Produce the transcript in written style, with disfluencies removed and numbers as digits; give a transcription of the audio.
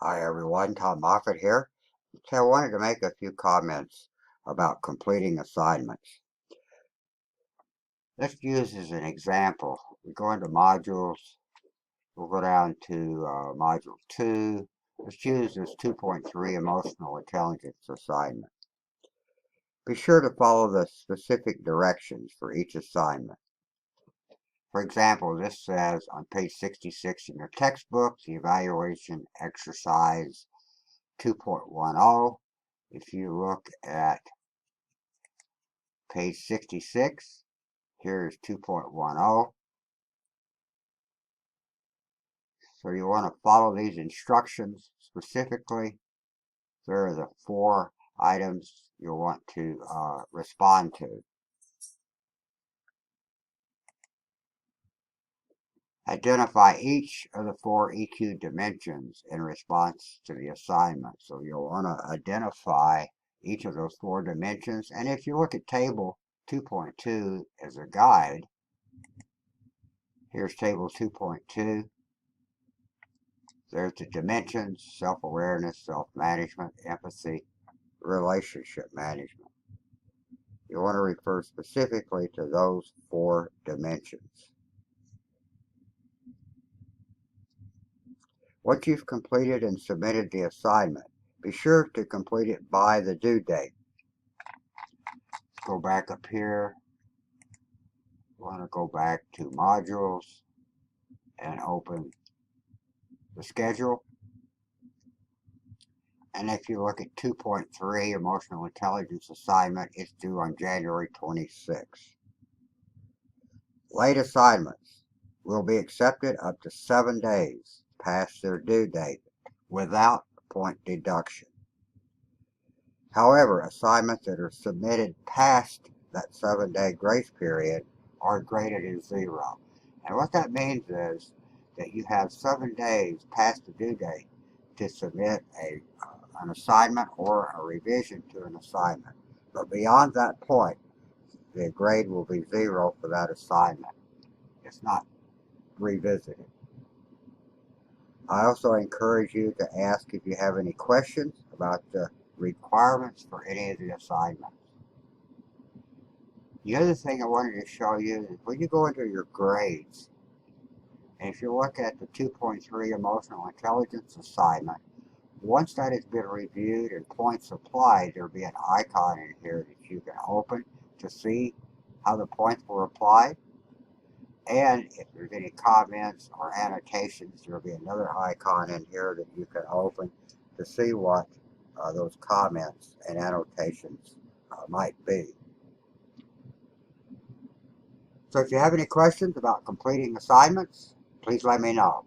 Hi everyone, Tom Moffat here. So I wanted to make a few comments about completing assignments. Let's use as an example. We go into modules. We'll go down to module 2. Let's use this 2.3 emotional intelligence assignment. Be sure to follow the specific directions for each assignment. For example, this says on page 66 in your textbook, the evaluation exercise 2.10. If you look at page 66, here's 2.10. So you want to follow these instructions specifically. There are the 4 items you'll want to respond to. Identify each of the 4 EQ dimensions in response to the assignment. So you'll want to identify each of those 4 dimensions. And if you look at table 2.2 as a guide, here's table 2.2. There's the dimensions: self-awareness, self-management, empathy, relationship management. You want to refer specifically to those 4 dimensions. Once you've completed and submitted the assignment, be sure to complete it by the due date. Let's go back up here. You want to go back to modules and open the schedule. And if you look at 2.3 emotional intelligence assignment, it's due on January 26th. Late assignments will be accepted up to 7 days past their due date without point deduction. However, assignments that are submitted past that 7-day grace period are graded as 0. And what that means is that you have 7 days past the due date to submit an assignment or a revision to an assignment. But beyond that point, the grade will be 0 for that assignment. It's not revisited. I also encourage you to ask if you have any questions about the requirements for any of the assignments. The other thing I wanted to show you is when you go into your grades, and if you look at the 2.3 emotional intelligence assignment, once that has been reviewed and points applied, there'll be an icon in here that you can open to see how the points were applied. And if there's any comments or annotations, there'll be another icon in here that you can open to see what those comments and annotations might be. So if you have any questions about completing assignments, please let me know.